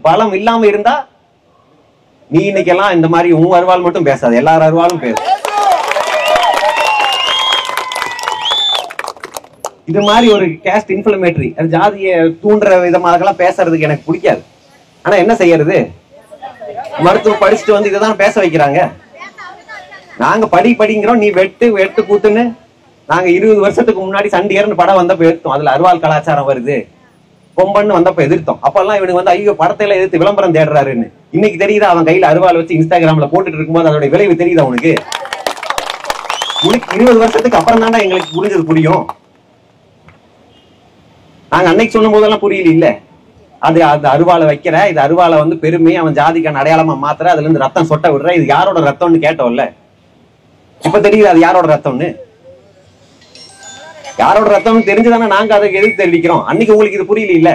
பலம் இல்லாம இருந்தா நீ இன்னைக்கெல்லாம் இந்த மாதிரி உன் அருவாள் மட்டும் பேசாது, எல்லார் அருவாளும் பேசு. இது மாதிரி ஒரு கேஸ்ட் இன்ஃப்ளமேட்டரி, அது ஜாதியை தூண்டுற விதமாக பேசுறதுக்கு எனக்கு பிடிக்காது. ஆனா என்ன செய்யறது, மருத்துவம் படிச்சுட்டு வந்து இதைதான் பேச வைக்கிறாங்க. நாங்க படிங்கிறோம், நீ வெட்டு கூத்துன்னு. நாங்க 20 வருஷத்துக்கு முன்னாடி சண்டியர்னு படம் வந்தப்ப எதிர்த்தோம். அதுல அருவாள் கலாச்சாரம் வருது, பொம்பன்னு வந்தப்ப எதிர்த்தோம். அப்பெல்லாம் இவனுக்கு வந்து ஐயோ படத்தையில எதிர்த்து விளம்பரம் தேடுறாருன்னு. இன்னைக்கு தெரியுதா அவன் கையில அருவாள் வச்சு இன்ஸ்டாகிராம்ல போட்டுட்டு இருக்கும்போது அதோட விளைவு தெரியுதா உனக்கு? 20 வருஷத்துக்கு அப்புறம் தான்டா எங்களுக்கு புரிஞ்சது புரியும். நாங்க அன்னைக்கு சொல்லும் போதெல்லாம் புரியல. இல்ல அது அருவாளை வைக்கிற, இது அருவாளை வந்து பெருமை அவன் ஜாதிக்கான அடையாளமா மாத்துற, அதுல இருந்து ரத்தம் சொட்ட விடுற, இது யாரோட ரத்தம்னு கேட்டோம்ல. இப்ப தெரியுது அது யாரோட ரத்தம்னு. யாரோட ரத்தம்னு தெரிஞ்சுதானே நாங்க அதுக்கு எதிர்த்து தெரிவிக்கிறோம். அன்னைக்கு உங்களுக்கு இது புரியல இல்ல.